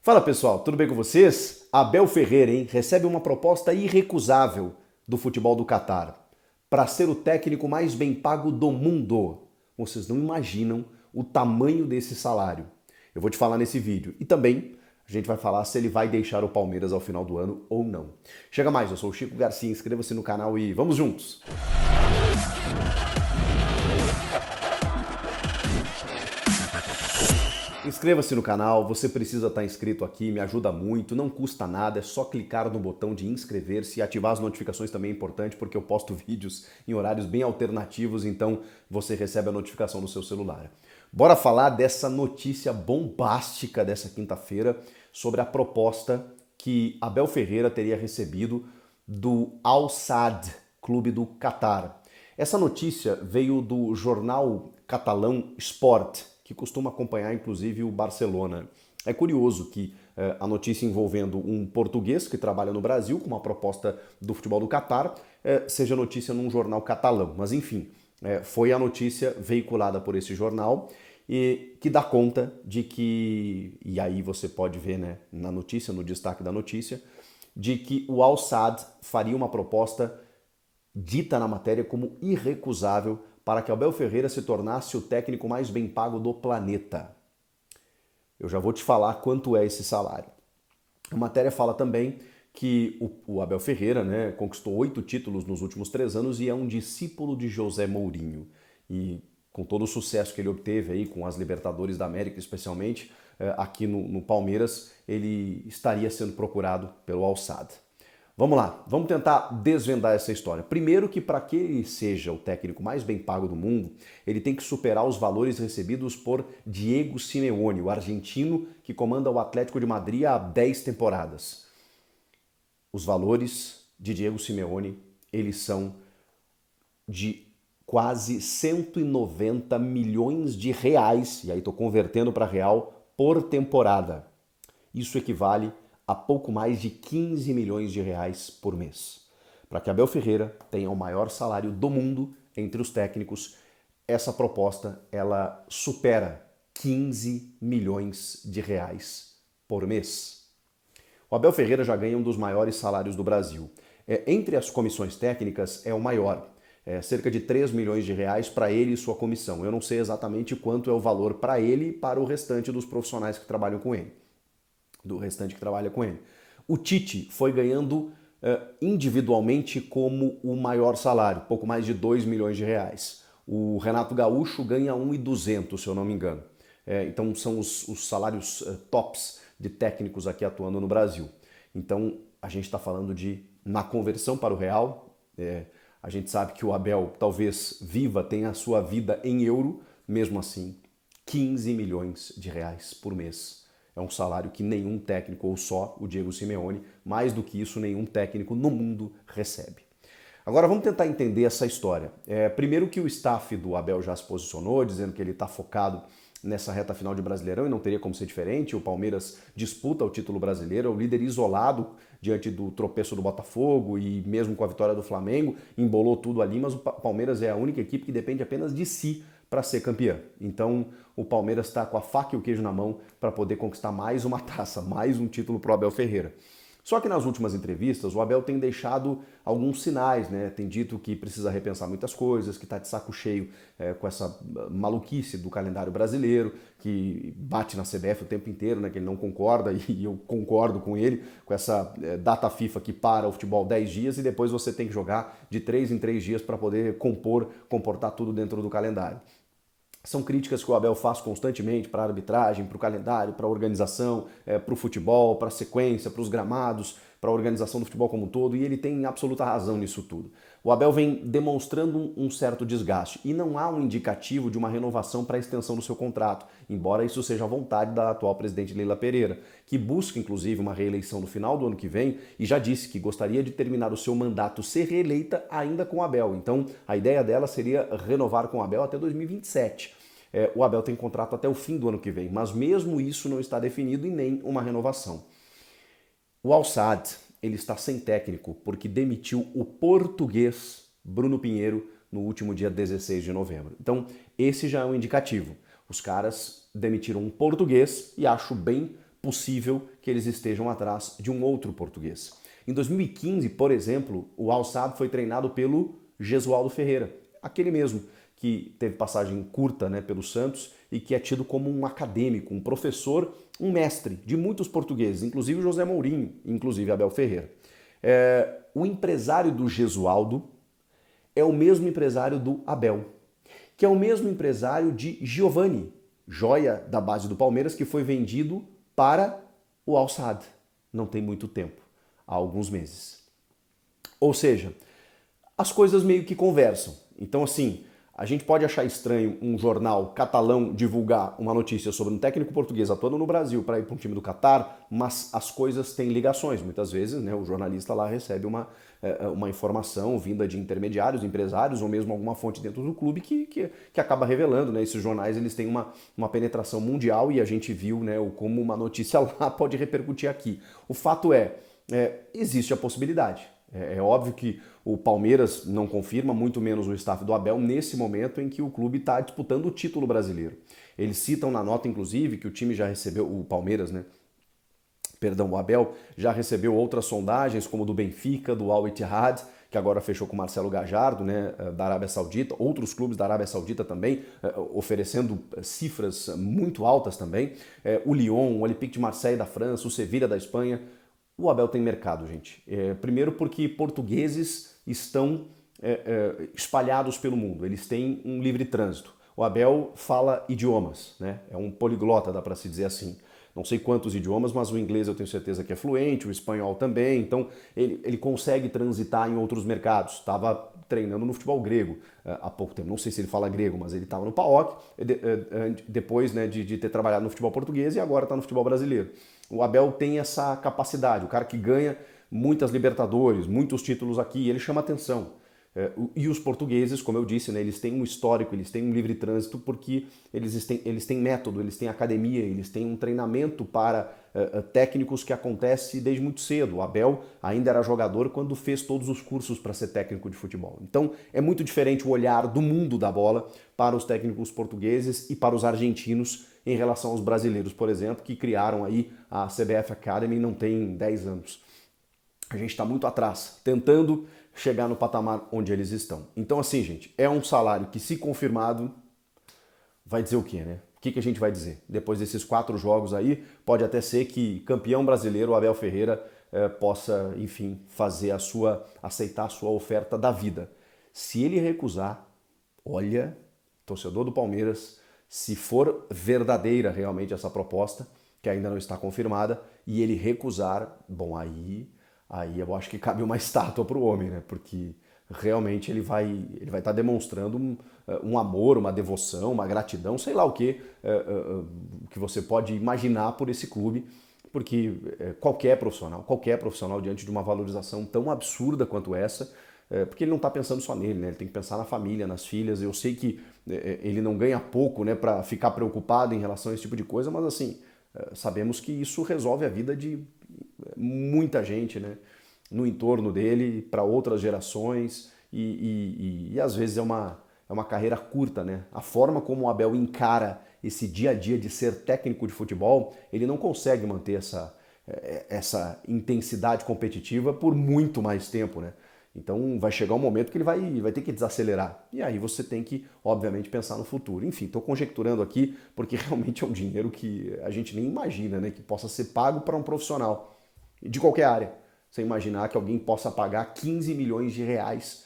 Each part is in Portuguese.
Fala pessoal, tudo bem com vocês? Abel Ferreira, hein, recebe uma proposta irrecusável do futebol do Catar para ser o técnico mais bem pago do mundo. Vocês não imaginam o tamanho desse salário. Eu vou te falar nesse vídeo. E também a gente vai falar se ele vai deixar o Palmeiras ao final do ano ou não. Chega mais, eu sou o Chico Garcia, inscreva-se no canal e vamos juntos! Inscreva-se no canal, você precisa estar inscrito aqui, me ajuda muito, não custa nada, é só clicar no botão de inscrever-se e ativar as notificações também é importante porque eu posto vídeos em horários bem alternativos, então você recebe a notificação no seu celular. Bora falar dessa notícia bombástica dessa quinta-feira sobre a proposta que Abel Ferreira teria recebido do Al Sadd, clube do Catar. Essa notícia veio do jornal catalão Sport, que costuma acompanhar inclusive o Barcelona. É curioso que a notícia envolvendo um português que trabalha no Brasil com uma proposta do futebol do Catar seja notícia num jornal catalão. Mas enfim, foi a notícia veiculada por esse jornal e que dá conta de que, e aí você pode ver, né, na notícia, no destaque da notícia, de que o Al Sadd faria uma proposta dita na matéria como irrecusável para que Abel Ferreira se tornasse o técnico mais bem pago do planeta. Eu já vou te falar quanto é esse salário. A matéria fala também que o Abel Ferreira, né, conquistou 8 títulos nos últimos 3 anos e é um discípulo de José Mourinho. E com todo o sucesso que ele obteve aí com as Libertadores da América, especialmente aqui no Palmeiras, ele estaria sendo procurado pelo Al Sadd. Vamos lá, vamos tentar desvendar essa história. Primeiro que para que ele seja o técnico mais bem pago do mundo, ele tem que superar os valores recebidos por Diego Simeone, o argentino que comanda o Atlético de Madrid há 10 temporadas. Os valores de Diego Simeone, eles são de quase 190 milhões de reais, e aí estou convertendo para real, por temporada. Isso equivale a pouco mais de 15 milhões de reais por mês. Para que Abel Ferreira tenha o maior salário do mundo entre os técnicos, essa proposta ela supera 15 milhões de reais por mês. O Abel Ferreira já ganha um dos maiores salários do Brasil. Entre as comissões técnicas é o maior, cerca de 3 milhões de reais para ele e sua comissão. Eu não sei exatamente quanto é o valor para ele e para o restante dos profissionais que trabalham com ele. Do restante que trabalha com ele. O Tite foi ganhando individualmente como o maior salário, pouco mais de 2 milhões de reais. O Renato Gaúcho ganha 1.200, se eu não me engano. Então são os salários tops de técnicos aqui atuando no Brasil. Então a gente está falando de, na conversão para o real, a gente sabe que o Abel talvez tenha a sua vida em euro, mesmo assim, 15 milhões de reais por mês. É um salário que nenhum técnico, ou só o Diego Simeone, mais do que isso, nenhum técnico no mundo recebe. Agora vamos tentar entender essa história. Primeiro que o staff do Abel já se posicionou, dizendo que ele está focado nessa reta final de Brasileirão e não teria como ser diferente. O Palmeiras disputa o título brasileiro, é o líder isolado diante do tropeço do Botafogo e mesmo com a vitória do Flamengo, embolou tudo ali, mas o Palmeiras é a única equipe que depende apenas de si para ser campeã. Então o Palmeiras está com a faca e o queijo na mão para poder conquistar mais uma taça, mais um título para o Abel Ferreira. Só que nas últimas entrevistas o Abel tem deixado alguns sinais, né? Tem dito que precisa repensar muitas coisas, que está de saco cheio com essa maluquice do calendário brasileiro, que bate na CBF o tempo inteiro, né? Que ele não concorda e eu concordo com ele, com essa data FIFA que para o futebol 10 dias e depois você tem que jogar de 3 em 3 dias para poder comportar tudo dentro do calendário. São críticas que o Abel faz constantemente para a arbitragem, para o calendário, para a organização, para o futebol, para a sequência, para os gramados, para a organização do futebol como um todo, e ele tem absoluta razão nisso tudo. O Abel vem demonstrando um certo desgaste e não há um indicativo de uma renovação para a extensão do seu contrato, embora isso seja a vontade da atual presidente Leila Pereira, que busca inclusive uma reeleição no final do ano que vem e já disse que gostaria de terminar o seu mandato ser reeleita ainda com o Abel. Então a ideia dela seria renovar com o Abel até 2027. O Abel tem contrato até o fim do ano que vem, mas mesmo isso não está definido e nem uma renovação. O Al Sadd, ele está sem técnico porque demitiu o português Bruno Pinheiro no último dia 16 de novembro. Então, esse já é um indicativo. Os caras demitiram um português e acho bem possível que eles estejam atrás de um outro português. Em 2015, por exemplo, o Al Sadd foi treinado pelo Gesualdo Ferreira, aquele mesmo que teve passagem curta, né, pelo Santos e que é tido como um acadêmico, um professor, um mestre de muitos portugueses, inclusive José Mourinho, inclusive Abel Ferreira. O empresário do Gesualdo é o mesmo empresário do Abel, que é o mesmo empresário de Giovani, joia da base do Palmeiras, que foi vendido para o Al Sadd. Não tem muito tempo, há alguns meses. Ou seja, as coisas meio que conversam. Então, assim, a gente pode achar estranho um jornal catalão divulgar uma notícia sobre um técnico português atuando no Brasil para ir para um time do Catar, mas as coisas têm ligações. Muitas vezes, né, o jornalista lá recebe uma informação vinda de intermediários, empresários ou mesmo alguma fonte dentro do clube que acaba revelando, né? Esses jornais eles têm uma penetração mundial e a gente viu, né, como uma notícia lá pode repercutir aqui. O fato existe a possibilidade. É óbvio que o Palmeiras não confirma, muito menos o staff do Abel, nesse momento em que o clube está disputando o título brasileiro. Eles citam na nota, inclusive, que o time já recebeu, o Palmeiras, né? Perdão, o Abel já recebeu outras sondagens, como do Benfica, do Al Ittihad, que agora fechou com o Marcelo Gallardo, né, da Arábia Saudita, outros clubes da Arábia Saudita também, oferecendo cifras muito altas também, o Lyon, o Olympique de Marseille da França, o Sevilla da Espanha. O Abel tem mercado, gente. Primeiro porque portugueses estão espalhados pelo mundo, eles têm um livre trânsito. O Abel fala idiomas, né? É um poliglota, dá para se dizer assim. Não sei quantos idiomas, mas o inglês eu tenho certeza que é fluente, o espanhol também, então ele consegue transitar em outros mercados. Estava treinando no futebol grego há pouco tempo, não sei se ele fala grego, mas ele estava no PAOK, depois, né, de ter trabalhado no futebol português e agora está no futebol brasileiro. O Abel tem essa capacidade, o cara que ganha muitas Libertadores, muitos títulos aqui, ele chama atenção. E os portugueses, como eu disse, né, eles têm um histórico, eles têm um livre trânsito porque eles têm método, eles têm academia, eles têm um treinamento para técnicos que acontece desde muito cedo. O Abel ainda era jogador quando fez todos os cursos para ser técnico de futebol. Então é muito diferente o olhar do mundo da bola para os técnicos portugueses e para os argentinos em relação aos brasileiros, por exemplo, que criaram aí a CBF Academy não tem 10 anos. A gente está muito atrás, tentando chegar no patamar onde eles estão. Então, assim, gente, é um salário que, se confirmado, vai dizer o quê, né? O que a gente vai dizer? Depois desses 4 jogos aí, pode até ser que campeão brasileiro, o Abel Ferreira, possa, enfim, aceitar a sua oferta da vida. Se ele recusar, olha, torcedor do Palmeiras, se for verdadeira realmente essa proposta, que ainda não está confirmada, e ele recusar, bom, aí eu acho que cabe uma estátua para o homem, né? Porque realmente ele vai estar demonstrando um amor, uma devoção, uma gratidão, sei lá o que você pode imaginar por esse clube, porque qualquer profissional diante de uma valorização tão absurda quanto essa, porque ele não está pensando só nele, né? Ele tem que pensar na família, nas filhas. Eu sei que ele não ganha pouco, né, para ficar preocupado em relação a esse tipo de coisa, mas assim, sabemos que isso resolve a vida de muita gente, né, no entorno dele, para outras gerações, e às vezes é uma carreira curta, né? A forma como o Abel encara esse dia a dia de ser técnico de futebol, ele não consegue manter essa intensidade competitiva por muito mais tempo, né? Então vai chegar um momento que ele vai ter que desacelerar. E aí você tem que, obviamente, pensar no futuro. Enfim, estou conjecturando aqui porque realmente é um dinheiro que a gente nem imagina, né, que possa ser pago para um profissional de qualquer área. Você imaginar que alguém possa pagar 15 milhões de reais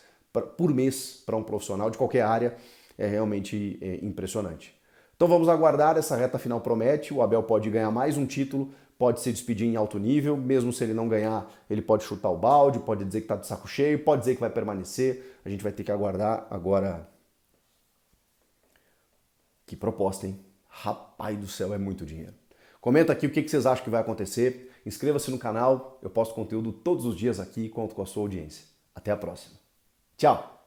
por mês para um profissional de qualquer área é realmente impressionante. Então vamos aguardar, essa reta final promete, o Abel pode ganhar mais um título, pode se despedir em alto nível, mesmo se ele não ganhar, ele pode chutar o balde, pode dizer que está de saco cheio, pode dizer que vai permanecer, a gente vai ter que aguardar. Agora, que proposta, hein? Rapaz do céu, é muito dinheiro. Comenta aqui o que vocês acham que vai acontecer, inscreva-se no canal, eu posto conteúdo todos os dias aqui e conto com a sua audiência. Até a próxima. Tchau!